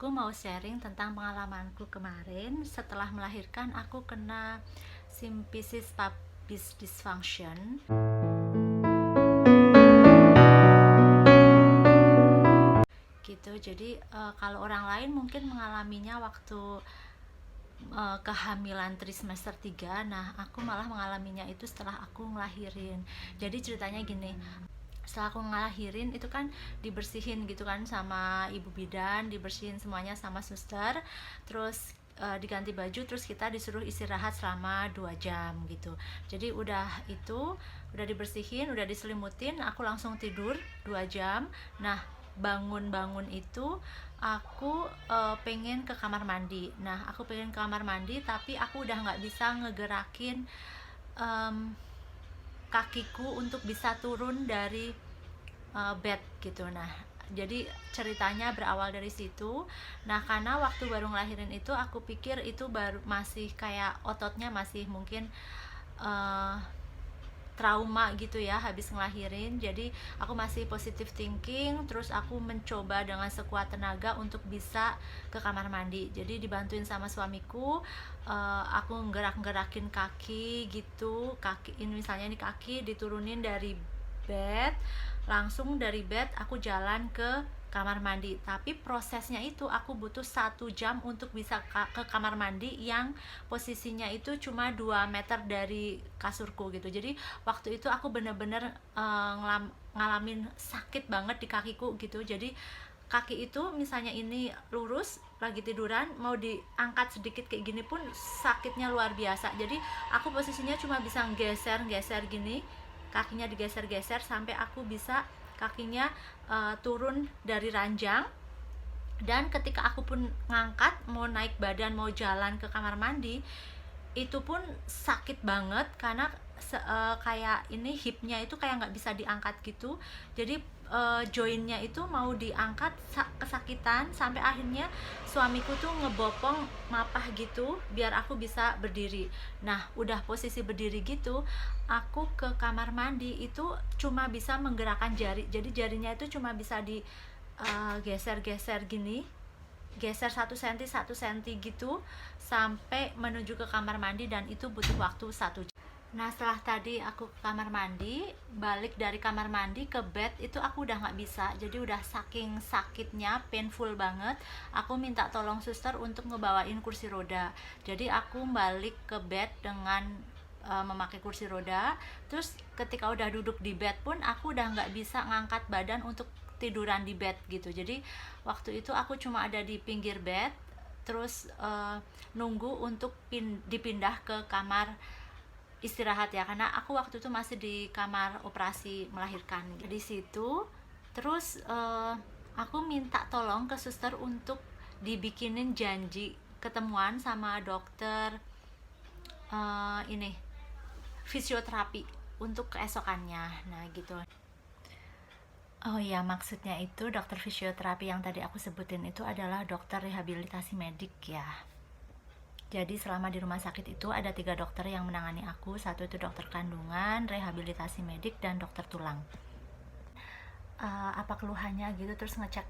mau sharing tentang pengalamanku kemarin setelah melahirkan. Aku kena symphysis pubis dysfunction gitu. Jadi kalau orang lain mungkin mengalaminya waktu kehamilan trimester 3. Nah, aku malah mengalaminya itu setelah aku ngelahirin. Jadi ceritanya gini, setelah aku ngelahirin itu kan dibersihin gitu kan sama ibu bidan, dibersihin semuanya sama suster, terus diganti baju, terus kita disuruh istirahat selama 2 jam gitu. Jadi udah dibersihin, udah diselimutin, aku langsung tidur 2 jam. Nah, bangun-bangun itu aku pengen ke kamar mandi. Nah, aku pengen ke kamar mandi tapi aku udah nggak bisa ngegerakin kakiku untuk bisa turun dari bed gitu. Nah, jadi ceritanya berawal dari situ. Nah, karena waktu baru ngelahirin itu aku pikir itu baru masih kayak ototnya masih mungkin uh, trauma gitu ya habis ngelahirin. Jadi aku masih positive thinking, terus aku mencoba dengan sekuat tenaga untuk bisa ke kamar mandi. Jadi dibantuin sama suamiku, aku nggerak-ngerakin kaki gitu, kaki ini misalnya ini kaki diturunin dari bed, langsung dari bed aku jalan ke kamar mandi. Tapi prosesnya itu aku butuh 1 jam untuk bisa ke kamar mandi yang posisinya itu cuma 2 meter dari kasurku gitu. Jadi waktu itu aku bener-bener ngalamin sakit banget di kakiku gitu. Jadi kaki itu misalnya ini lurus lagi tiduran, mau diangkat sedikit kayak gini pun sakitnya luar biasa. Jadi aku posisinya cuma bisa geser-geser gini, kakinya digeser-geser sampai aku bisa kakinya turun dari ranjang. Dan ketika aku pun ngangkat mau naik badan mau jalan ke kamar mandi, itu pun sakit banget karena kayak ini hipnya itu kayak nggak bisa diangkat gitu. Jadi joinnya itu mau diangkat kesakitan sampai akhirnya suamiku tuh ngebopong mapah gitu biar aku bisa berdiri. Nah, udah posisi berdiri gitu, aku ke kamar mandi itu cuma bisa menggerakkan jari. Jadi jarinya itu cuma bisa di geser-geser gini, geser 1 cm 1 cm gitu sampai menuju ke kamar mandi, dan itu butuh waktu 1 jam. Nah, setelah tadi aku ke kamar mandi, balik dari kamar mandi ke bed itu aku udah nggak bisa. Jadi udah saking sakitnya, painful banget, aku minta tolong suster untuk ngebawain kursi roda. Jadi aku balik ke bed dengan memakai kursi roda. Terus ketika udah duduk di bed pun aku udah nggak bisa ngangkat badan untuk tiduran di bed gitu. Jadi waktu itu aku cuma ada di pinggir bed, terus nunggu untuk dipindah ke kamar istirahat ya, karena aku waktu itu masih di kamar operasi melahirkan di situ. Terus aku minta tolong ke suster untuk dibikinin janji ketemuan sama dokter ini fisioterapi untuk keesokannya. Nah gitu. Oh iya, maksudnya itu dokter fisioterapi yang tadi aku sebutin itu adalah dokter rehabilitasi medik ya. Jadi selama di rumah sakit itu ada 3 dokter yang menangani aku. Satu itu dokter kandungan, rehabilitasi medik, dan dokter tulang. Apa keluhannya gitu, terus ngecek.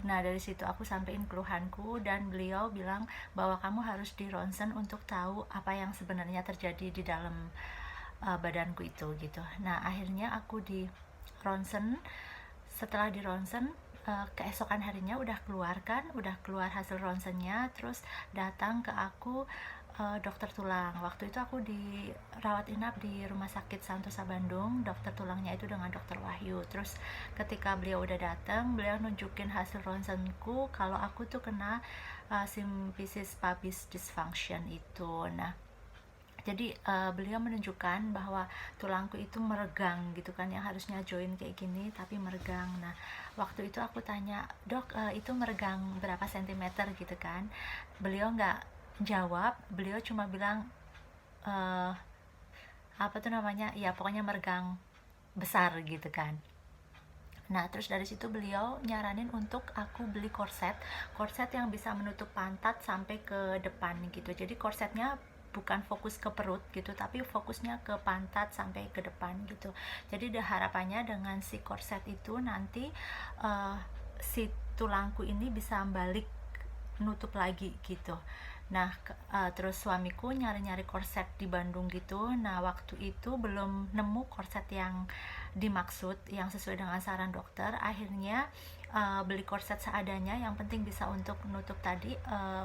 Nah, dari situ aku sampein keluhanku dan beliau bilang bahwa kamu harus di ronsen untuk tahu apa yang sebenarnya terjadi di dalam badanku itu gitu. Nah, akhirnya aku di ronsen. Setelah di ronsen, keesokan harinya udah keluar hasil ronsennya, terus datang ke aku dokter tulang. Waktu itu aku dirawat inap di Rumah Sakit Santosa Bandung. Dokter tulangnya itu dengan dokter Wahyu. Terus ketika beliau udah datang, beliau nunjukin hasil ronsenku kalau aku tuh kena symphysis pubis dysfunction itu. Nah, jadi beliau menunjukkan bahwa tulangku itu meregang gitu kan, yang harusnya join kayak gini tapi meregang. Nah, waktu itu aku tanya, dok itu meregang berapa sentimeter gitu kan. Beliau nggak jawab, beliau cuma bilang apa tuh namanya, ya pokoknya meregang besar gitu kan. Nah, terus dari situ beliau nyaranin untuk aku beli korset yang bisa menutup pantat sampai ke depan gitu. Jadi korsetnya bukan fokus ke perut gitu, tapi fokusnya ke pantat sampai ke depan gitu. Jadi harapannya dengan si korset itu nanti si tulangku ini bisa balik nutup lagi gitu. Nah, terus suamiku nyari-nyari korset di Bandung gitu. Nah, waktu itu belum nemu korset yang dimaksud, yang sesuai dengan saran dokter. Akhirnya beli korset seadanya, yang penting bisa untuk nutup tadi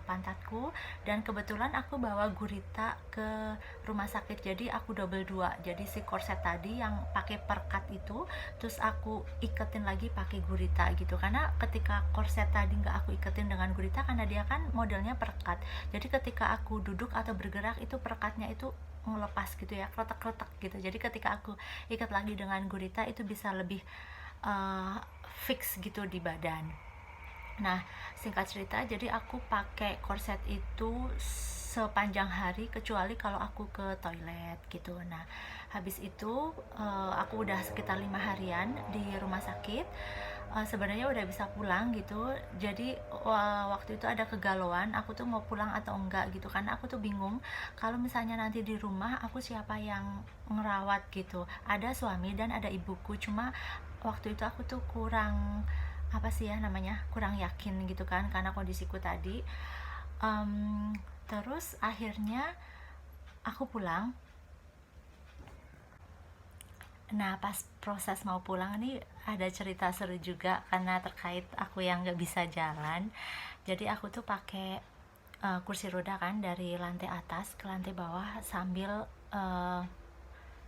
pantatku. Dan kebetulan aku bawa gurita ke rumah sakit, jadi aku double dua. Jadi si korset tadi yang pakai perkat itu, terus aku iketin lagi pakai gurita gitu. Karena ketika korset tadi nggak aku iketin dengan gurita, karena dia kan modelnya perkat, jadi ketika aku duduk atau bergerak itu perekatnya itu ngelepas gitu ya, kretek-kretek gitu. Jadi ketika aku ikat lagi dengan gurita itu bisa lebih fix gitu di badan. Nah, singkat cerita, jadi aku pakai korset itu sepanjang hari kecuali kalau aku ke toilet gitu. Nah, habis itu aku udah sekitar 5 harian di rumah sakit. Sebenarnya udah bisa pulang gitu. Jadi waktu itu ada kegalauan, aku tuh mau pulang atau enggak gitu, karena aku tuh bingung kalau misalnya nanti di rumah aku siapa yang ngerawat gitu. Ada suami dan ada ibuku, cuma waktu itu aku tuh kurang apa sih ya namanya, kurang yakin gitu kan, karena kondisiku tadi. Terus akhirnya aku pulang. Nah, pas proses mau pulang nih ada cerita seru juga, karena terkait aku yang nggak bisa jalan. Jadi aku tuh pakai kursi roda kan, dari lantai atas ke lantai bawah sambil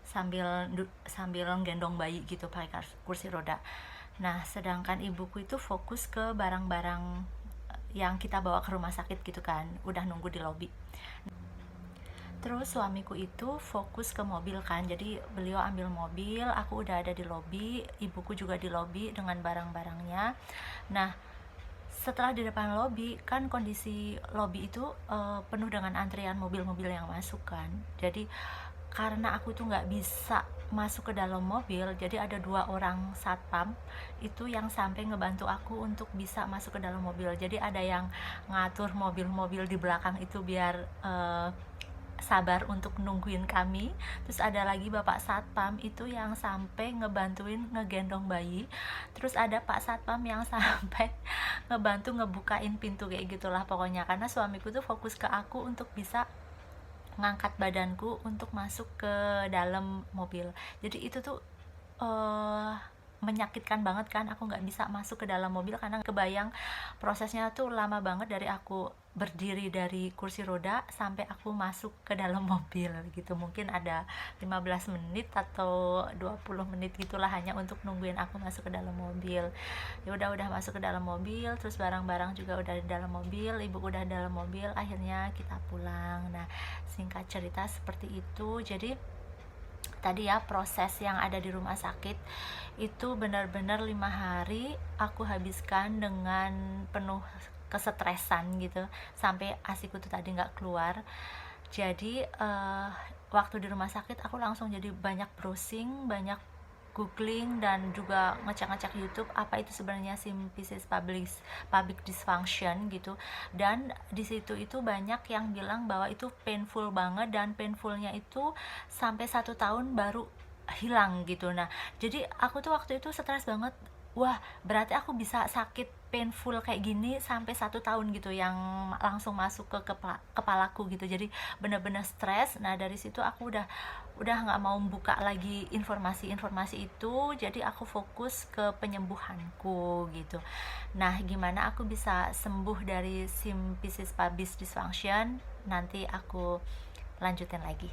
sambil gendong bayi gitu pakai kursi roda. Nah, sedangkan ibuku itu fokus ke barang-barang yang kita bawa ke rumah sakit gitu kan, udah nunggu di lobi. Terus suamiku itu fokus ke mobil kan, jadi beliau ambil mobil, aku udah ada di lobi, ibuku juga di lobi dengan barang-barangnya. Nah, setelah di depan lobi kan, kondisi lobi itu penuh dengan antrian mobil-mobil yang masuk kan. Jadi karena aku tuh nggak bisa masuk ke dalam mobil, jadi ada 2 orang satpam itu yang sampai ngebantu aku untuk bisa masuk ke dalam mobil. Jadi ada yang ngatur mobil-mobil di belakang itu biar sabar untuk nungguin kami. Terus ada lagi bapak satpam itu yang sampai ngebantuin ngegendong bayi. Terus ada pak satpam yang sampai ngebantu ngebukain pintu, kayak gitulah pokoknya. Karena suamiku tuh fokus ke aku untuk bisa ngangkat badanku untuk masuk ke dalam mobil. Jadi itu tuh menyakitkan banget kan, aku nggak bisa masuk ke dalam mobil karena kebayang prosesnya tuh lama banget, dari aku berdiri dari kursi roda sampai aku masuk ke dalam mobil gitu. Mungkin ada 15 menit atau 20 menit gitulah, hanya untuk nungguin aku masuk ke dalam mobil. Ya udah masuk ke dalam mobil, terus barang-barang juga udah di dalam mobil, ibu udah di dalam mobil, akhirnya kita pulang. Nah, singkat cerita seperti itu. Jadi tadi ya, proses yang ada di rumah sakit itu benar-benar 5 hari aku habiskan dengan penuh kesetresan gitu, sampai asiku tuh tadi nggak keluar. Jadi waktu di rumah sakit aku langsung jadi banyak browsing, banyak googling, dan juga ngecek-ngecek YouTube apa itu sebenarnya symphysis pubic dysfunction gitu. Dan di situ itu banyak yang bilang bahwa itu painful banget, dan painfulnya itu sampai 1 tahun baru hilang gitu. Nah, jadi aku tuh waktu itu stres banget. Wah, berarti aku bisa sakit painful kayak gini sampai 1 tahun gitu, yang langsung masuk ke kepalaku gitu. Jadi bener-bener stres. Nah, dari situ aku udah nggak mau buka lagi informasi itu. Jadi aku fokus ke penyembuhanku gitu. Nah, gimana aku bisa sembuh dari symphysis pubic dysfunction, nanti aku lanjutin lagi.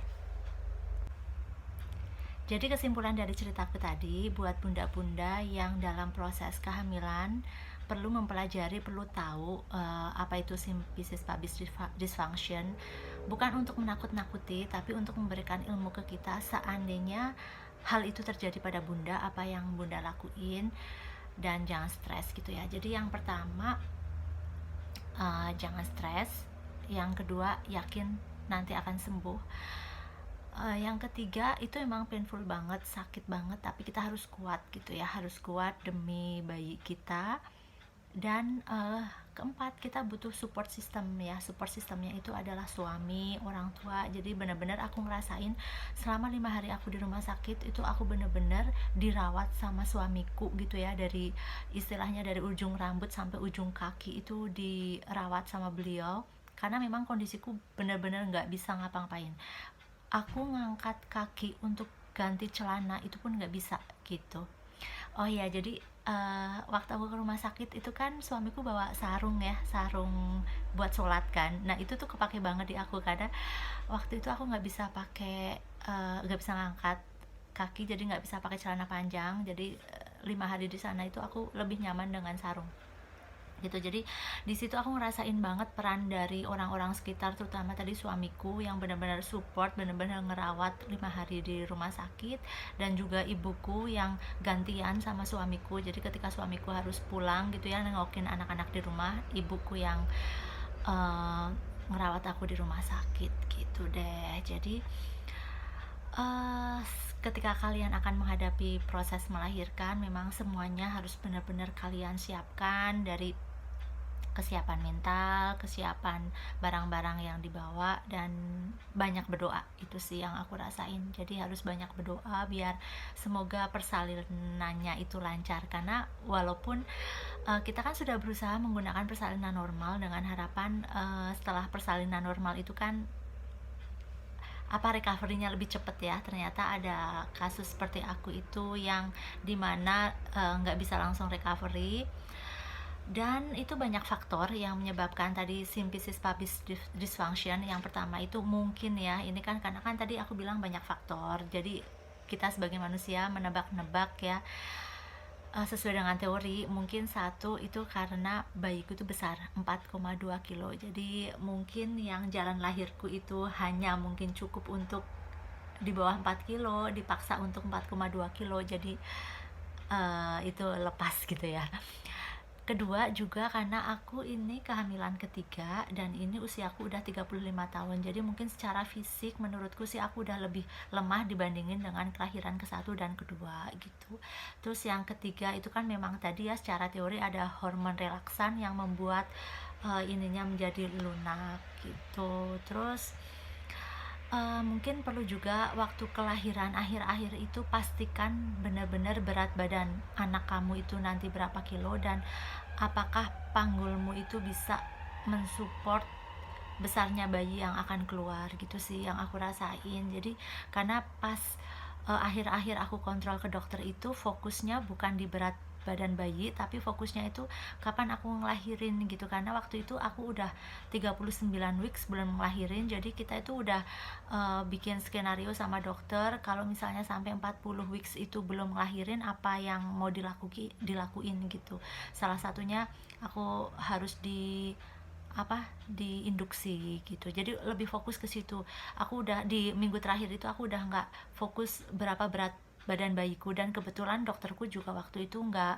Jadi kesimpulan dari ceritaku tadi, buat bunda-bunda yang dalam proses kehamilan perlu mempelajari, perlu tahu apa itu symphysis pubic dysfunction. Bukan untuk menakut-nakuti, tapi untuk memberikan ilmu ke kita seandainya hal itu terjadi pada bunda, apa yang bunda lakuin, dan jangan stres gitu ya. Jadi yang pertama, jangan stres. Yang kedua, yakin nanti akan sembuh. Yang ketiga, itu emang painful banget, sakit banget, tapi kita harus kuat gitu ya, harus kuat demi bayi kita. Dan keempat, kita butuh support system ya. Support systemnya itu adalah suami, orang tua. Jadi benar-benar aku ngerasain selama 5 hari aku di rumah sakit itu aku benar-benar dirawat sama suamiku gitu ya, dari istilahnya dari ujung rambut sampai ujung kaki itu dirawat sama beliau, karena memang kondisiku benar-benar nggak bisa ngapa-ngapain. Aku ngangkat kaki untuk ganti celana itu pun nggak bisa gitu. Oh iya, jadi waktu aku ke rumah sakit itu kan suamiku bawa sarung ya, sarung buat sholat kan. Nah itu tuh kepake banget di aku, karena waktu itu aku nggak bisa ngangkat kaki, jadi nggak bisa pakai celana panjang. Jadi 5 hari di sana itu aku lebih nyaman dengan sarung gitu. Jadi di situ aku ngerasain banget peran dari orang-orang sekitar, terutama tadi suamiku yang benar-benar support, benar-benar ngerawat 5 hari di rumah sakit, dan juga ibuku yang gantian sama suamiku. Jadi ketika suamiku harus pulang gitu ya, nengokin anak-anak di rumah, ibuku yang eh, ngerawat aku di rumah sakit gitu deh. Jadi ketika kalian akan menghadapi proses melahirkan, memang semuanya harus benar-benar kalian siapkan, dari kesiapan mental, kesiapan barang-barang yang dibawa, dan banyak berdoa. Itu sih yang aku rasain. Jadi harus banyak berdoa biar semoga persalinannya itu lancar, karena walaupun kita kan sudah berusaha menggunakan persalinan normal dengan harapan setelah persalinan normal itu kan recovery-nya lebih cepet ya. Ternyata ada kasus seperti aku itu yang dimana nggak bisa langsung recovery, dan itu banyak faktor yang menyebabkan tadi symphysis pubis dysfunction. Yang pertama itu mungkin ya, ini kan karena kan tadi aku bilang banyak faktor, jadi kita sebagai manusia menebak-nebak ya. Sesuai dengan teori, mungkin satu itu karena bayiku itu besar 4,2 kilo, jadi mungkin yang jalan lahirku itu hanya mungkin cukup untuk di bawah 4 kilo, dipaksa untuk 4,2 kilo, jadi itu lepas gitu ya. Kedua juga karena aku ini kehamilan ketiga, dan ini usiaku udah 35 tahun. Jadi mungkin secara fisik menurutku sih aku udah lebih lemah dibandingin dengan kelahiran ke-1 dan kedua gitu. Terus yang ketiga itu kan memang tadi ya, secara teori ada hormon relaksan yang membuat ininya menjadi lunak gitu. Terus mungkin perlu juga waktu kelahiran akhir-akhir itu pastikan benar-benar berat badan anak kamu itu nanti berapa kilo, dan apakah panggulmu itu bisa mensupport besarnya bayi yang akan keluar gitu sih yang aku rasain. Jadi karena pas akhir-akhir aku kontrol ke dokter itu fokusnya bukan di berat badan bayi, tapi fokusnya itu kapan aku ngelahirin gitu, karena waktu itu aku udah 39 weeks belum ngelahirin. Jadi kita itu udah bikin skenario sama dokter, kalau misalnya sampai 40 weeks itu belum ngelahirin, apa yang mau dilakuin gitu. Salah satunya aku harus diinduksi gitu. Jadi lebih fokus ke situ. Aku udah di minggu terakhir itu aku udah nggak fokus berapa berat badan bayiku, dan kebetulan dokterku juga waktu itu nggak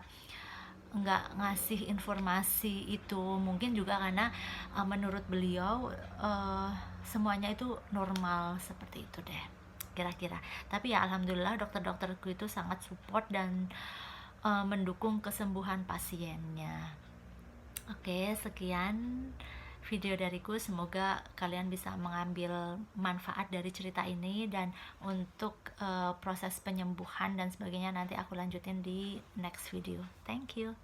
ngasih informasi itu, mungkin juga karena menurut beliau semuanya itu normal, seperti itu deh kira-kira. Tapi ya alhamdulillah dokter-dokterku itu sangat support dan mendukung kesembuhan pasiennya. Oke, sekian video dariku. Semoga kalian bisa mengambil manfaat dari cerita ini, dan untuk proses penyembuhan dan sebagainya nanti aku lanjutin di next video. Thank you.